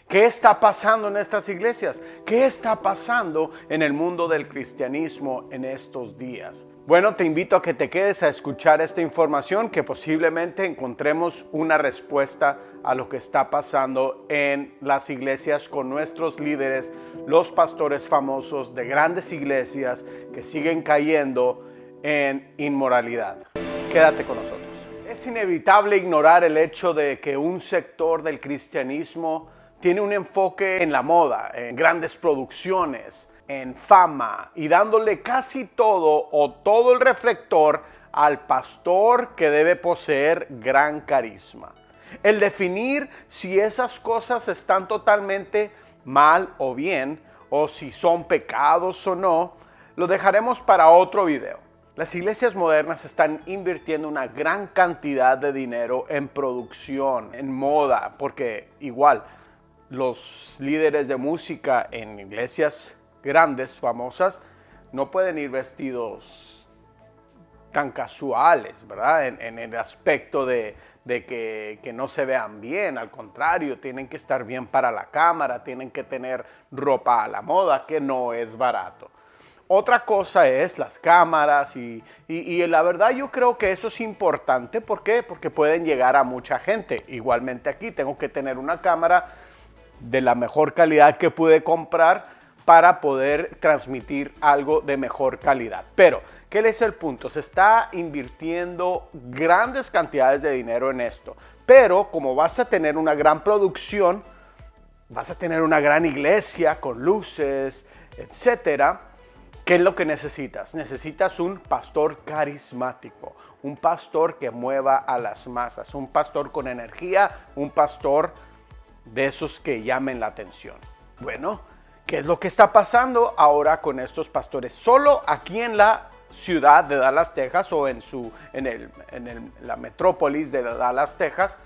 ¿Qué está pasando en estas iglesias? ¿Qué está pasando en el mundo del cristianismo en estos días? Bueno, te invito a que te quedes a escuchar esta información, que posiblemente encontremos una respuesta a lo que está pasando en las iglesias con nuestros líderes, los pastores famosos de grandes iglesias que siguen cayendo en inmoralidad. Quédate con nosotros. Es inevitable ignorar el hecho de que un sector del cristianismo tiene un enfoque en la moda, en grandes producciones, en fama y dándole casi todo o todo el reflector al pastor que debe poseer gran carisma. El definir si esas cosas están totalmente mal o bien, o si son pecados o no, lo dejaremos para otro video. Las iglesias modernas están invirtiendo una gran cantidad de dinero en producción, en moda, porque igual los líderes de música en iglesias grandes, famosas, no pueden ir vestidos tan casuales, ¿verdad? En el aspecto de que no se vean bien, al contrario, tienen que estar bien para la cámara, tienen que tener ropa a la moda, que no es barato. Otra cosa es las cámaras y la verdad yo creo que eso es importante. ¿Por qué? Porque pueden llegar a mucha gente. Igualmente aquí tengo que tener una cámara de la mejor calidad que pude comprar para poder transmitir algo de mejor calidad. Pero, ¿qué es el punto? Se está invirtiendo grandes cantidades de dinero en esto. Pero como vas a tener una gran producción, vas a tener una gran iglesia con luces, etcétera, ¿qué es lo que necesitas? Necesitas un pastor carismático, un pastor que mueva a las masas, un pastor con energía, un pastor de esos que llamen la atención. Bueno, ¿qué es lo que está pasando ahora con estos pastores? Solo aquí en la ciudad de Dallas, Texas, o en la metrópolis de Dallas, Texas,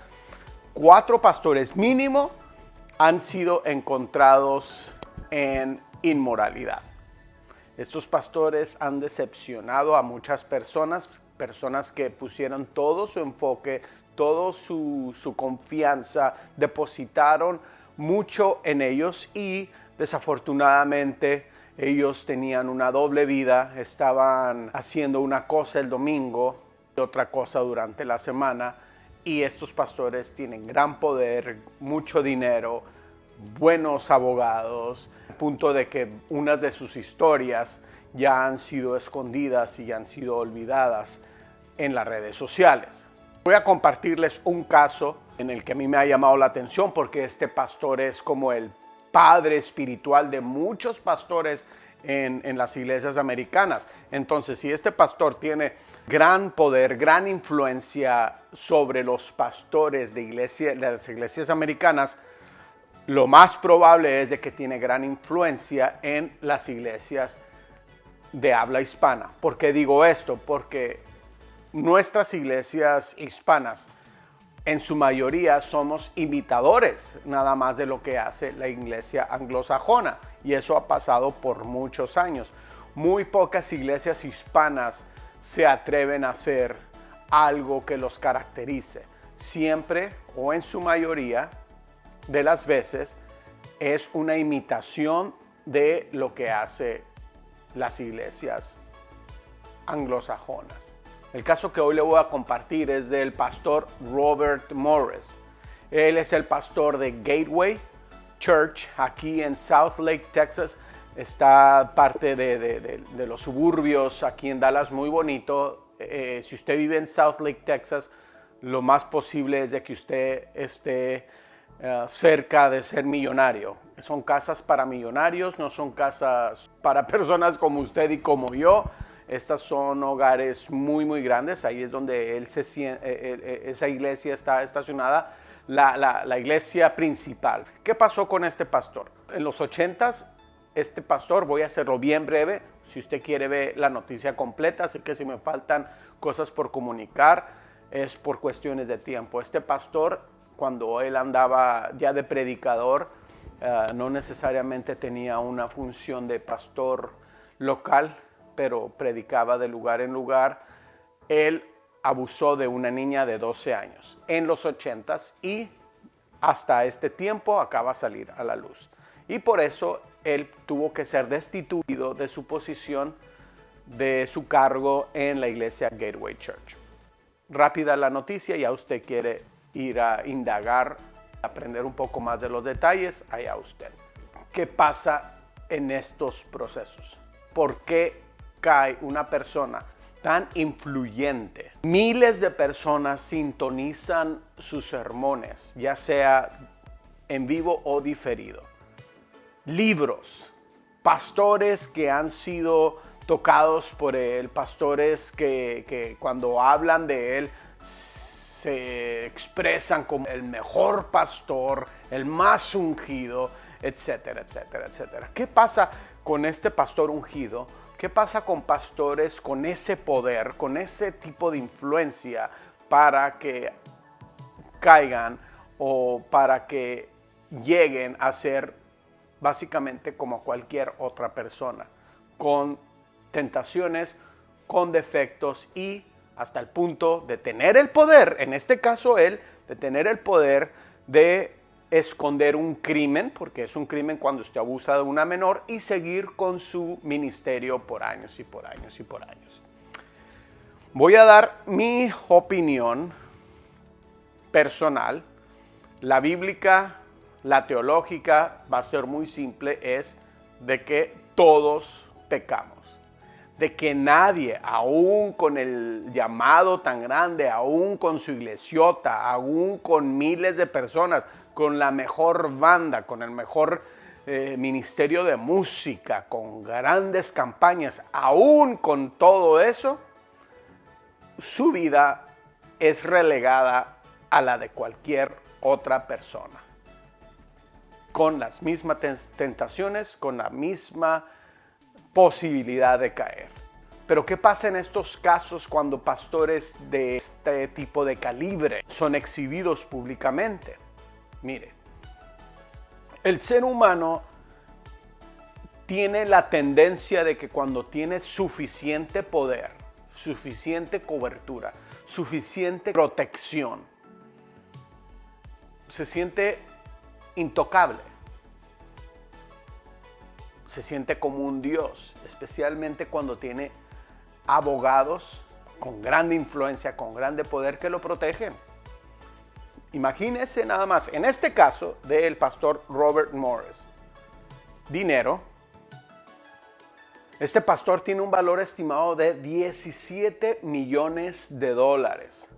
4 pastores mínimo han sido encontrados en inmoralidad. Estos pastores han decepcionado a muchas personas que pusieron todo su enfoque, toda su confianza, depositaron mucho en ellos y desafortunadamente ellos tenían una doble vida, estaban haciendo una cosa el domingo y otra cosa durante la semana, y estos pastores tienen gran poder, mucho dinero, buenos abogados, al punto de que unas de sus historias ya han sido escondidas y ya han sido olvidadas en las redes sociales. Voy a compartirles un caso en el que a mí me ha llamado la atención, porque este pastor es como el padre espiritual de muchos pastores en las iglesias americanas. Entonces, si este pastor tiene gran poder, gran influencia sobre los pastores de las iglesias americanas, lo más probable es de que tiene gran influencia en las iglesias de habla hispana. ¿Por qué digo esto? Porque nuestras iglesias hispanas, en su mayoría, somos imitadores nada más de lo que hace la iglesia anglosajona, y eso ha pasado por muchos años. Muy pocas iglesias hispanas se atreven a hacer algo que los caracterice. Siempre, o en su mayoría de las veces, es una imitación de lo que hace las iglesias anglosajonas. El caso que hoy le voy a compartir es del pastor Robert Morris. Él es el pastor de Gateway Church aquí en South Lake, Texas. Está parte de los suburbios aquí en Dallas, muy bonito. Si usted vive en South Lake, Texas, lo más posible es de que usted esté cerca de ser millonario. Son casas para millonarios, no son casas para personas como usted y como yo. Estas son hogares muy, muy grandes. Ahí es donde esa iglesia está estacionada, la iglesia principal. ¿Qué pasó con este pastor? En los 80s, este pastor, voy a hacerlo bien breve, si usted quiere ver la noticia completa, sé que si me faltan cosas por comunicar, es por cuestiones de tiempo. Este pastor, cuando él andaba ya de predicador, no necesariamente tenía una función de pastor local, pero predicaba de lugar en lugar. Él abusó de una niña de 12 años en los 80s y hasta este tiempo acaba de salir a la luz. Y por eso él tuvo que ser destituido de su posición, de su cargo en la iglesia Gateway Church. Rápida la noticia, ya usted quiere ir a indagar, aprender un poco más de los detalles, allá usted. ¿Qué pasa en estos procesos? ¿Por qué cae una persona tan influyente? Miles de personas sintonizan sus sermones, ya sea en vivo o diferido. Libros, pastores que han sido tocados por él, pastores que cuando hablan de él se expresan como el mejor pastor, el más ungido, etcétera, etcétera, etcétera. ¿Qué pasa con este pastor ungido? ¿Qué pasa con pastores con ese poder, con ese tipo de influencia para que caigan o para que lleguen a ser básicamente como cualquier otra persona, con tentaciones, con defectos y hasta el punto de tener el poder, en este caso él, de tener el poder de esconder un crimen, porque es un crimen cuando usted abusa de una menor, y seguir con su ministerio por años y por años y por años. Voy a dar mi opinión personal. La bíblica, la teológica, va a ser muy simple, es de que todos pecamos. De que nadie, aún con el llamado tan grande, aún con su iglesiota, aún con miles de personas, con la mejor banda, con el mejor ministerio de música, con grandes campañas, aún con todo eso, su vida es relegada a la de cualquier otra persona. Con las mismas tentaciones, con la misma posibilidad de caer. Pero ¿qué pasa en estos casos cuando pastores de este tipo de calibre son exhibidos públicamente? Mire, el ser humano tiene la tendencia de que cuando tiene suficiente poder, suficiente cobertura, suficiente protección, se siente intocable. Se siente como un dios, especialmente cuando tiene abogados con grande influencia, con grande poder que lo protegen. Imagínese nada más, en este caso del pastor Robert Morris, dinero. Este pastor tiene un valor estimado de 17 millones de dólares.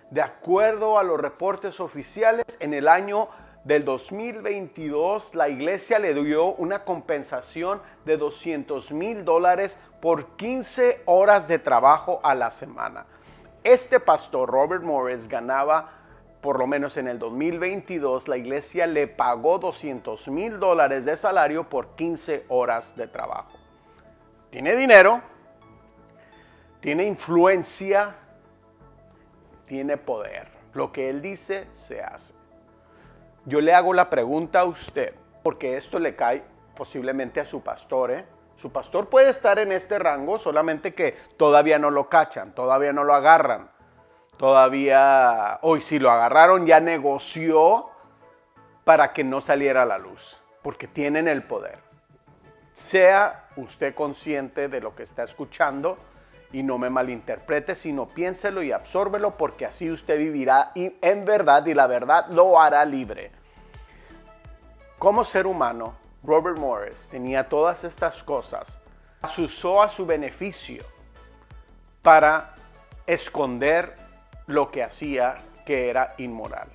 De acuerdo a los reportes oficiales, en el año del 2022, la iglesia le dio una compensación de $200,000 por 15 horas de trabajo a la semana. Este pastor, Robert Morris, ganaba, por lo menos en el 2022, la iglesia le pagó $200,000 de salario por 15 horas de trabajo. Tiene dinero, tiene influencia, tiene poder. Lo que él dice, se hace. Yo le hago la pregunta a usted, porque esto le cae posiblemente a su pastor. Su pastor puede estar en este rango, solamente que todavía no lo cachan, todavía no lo agarran. Todavía, hoy si lo agarraron, ya negoció para que no saliera a la luz, porque tienen el poder. Sea usted consciente de lo que está escuchando y no me malinterprete, sino piénselo y absórbelo, porque así usted vivirá en verdad y la verdad lo hará libre. Como ser humano, Robert Morris tenía todas estas cosas, las usó a su beneficio para esconder lo que hacía, que era inmoral.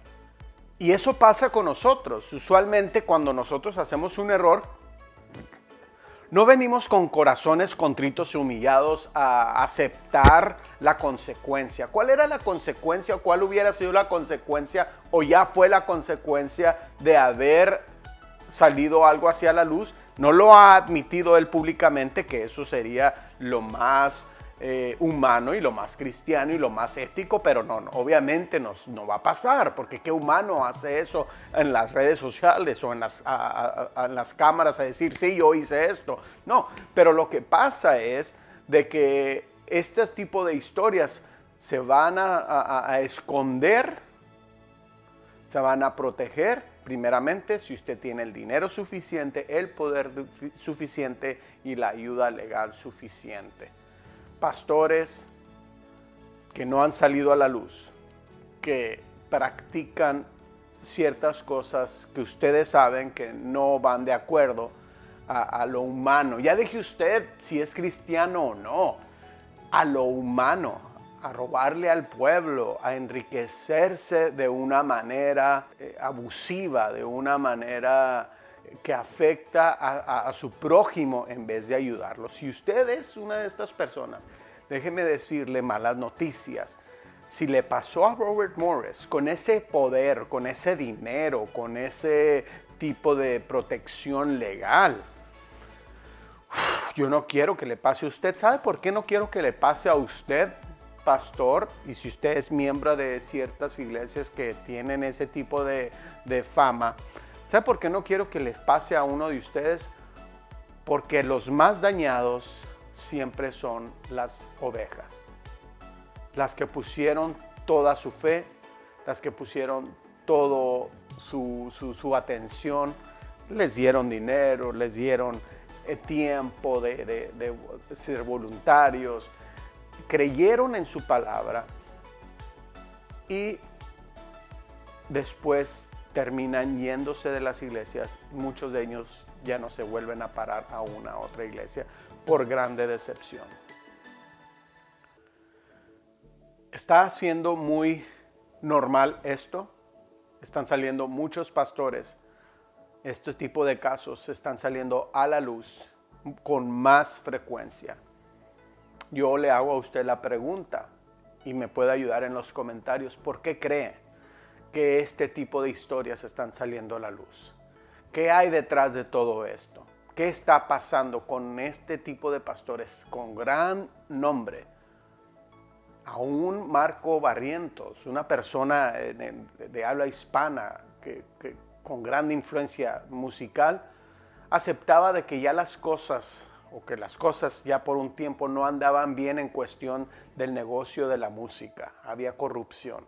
Y eso pasa con nosotros. Usualmente cuando nosotros hacemos un error, no venimos con corazones contritos y humillados a aceptar la consecuencia. ¿Cuál era la consecuencia? ¿Cuál hubiera sido la consecuencia? ¿O ya fue la consecuencia de haber salido algo hacia la luz? No lo ha admitido él públicamente, que eso sería lo más humano y lo más cristiano y lo más ético, pero no, obviamente no va a pasar, porque ¿qué humano hace eso en las redes sociales o en las cámaras a decir, sí, yo hice esto? No, pero lo que pasa es de que este tipo de historias se van a esconder Se van a proteger primeramente si usted tiene el dinero suficiente, el poder suficiente y la ayuda legal suficiente. Pastores que no han salido a la luz, que practican ciertas cosas que ustedes saben que no van de acuerdo a lo humano. Ya deje usted si es cristiano o no, a lo humano, a robarle al pueblo, a enriquecerse de una manera abusiva, de una manera que afecta a su prójimo en vez de ayudarlo. Si usted es una de estas personas, déjeme decirle malas noticias. Si le pasó a Robert Morris con ese poder, con ese dinero, con ese tipo de protección legal, yo no quiero que le pase a usted. ¿Sabe por qué no quiero que le pase a usted, pastor? Y si usted es miembro de ciertas iglesias que tienen ese tipo de fama, ¿sabe por qué no quiero que les pase a uno de ustedes? Porque los más dañados siempre son las ovejas. Las que pusieron toda su fe, las que pusieron todo su atención, les dieron dinero, les dieron tiempo de ser voluntarios, creyeron en su palabra y después terminan yéndose de las iglesias. Muchos de ellos ya no se vuelven a parar a una otra iglesia por grande decepción. Está siendo muy normal esto. Están saliendo muchos pastores. Este tipo de casos están saliendo a la luz con más frecuencia. Yo le hago a usted la pregunta y me puede ayudar en los comentarios. ¿Por qué cree que este tipo de historias están saliendo a la luz? ¿Qué hay detrás de todo esto? ¿Qué está pasando con este tipo de pastores con gran nombre? Aún Marco Barrientos, una persona de habla hispana que con gran influencia musical, aceptaba de que ya las cosas, o que las cosas ya por un tiempo no andaban bien en cuestión del negocio de la música. Había corrupción.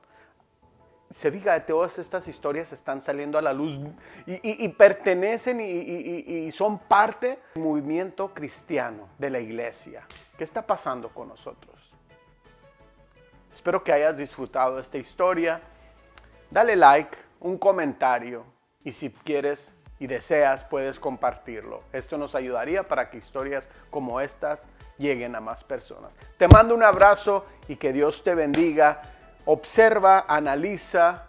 Se diga, todas estas historias están saliendo a la luz y pertenecen y son parte del movimiento cristiano de la iglesia. ¿Qué está pasando con nosotros? Espero que hayas disfrutado de esta historia. Dale like, un comentario y si quieres y deseas puedes compartirlo. Esto nos ayudaría para que historias como estas lleguen a más personas. Te mando un abrazo y que Dios te bendiga. Observa, analiza.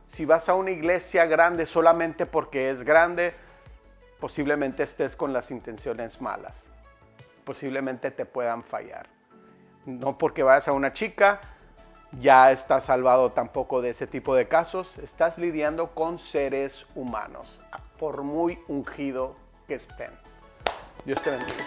Si vas a una iglesia grande solamente porque es grande, posiblemente estés con las intenciones malas. Posiblemente te puedan fallar. No porque vayas a una chica, ya estás salvado tampoco de ese tipo de casos. Estás lidiando con seres humanos, por muy ungido que estén. Dios te bendiga.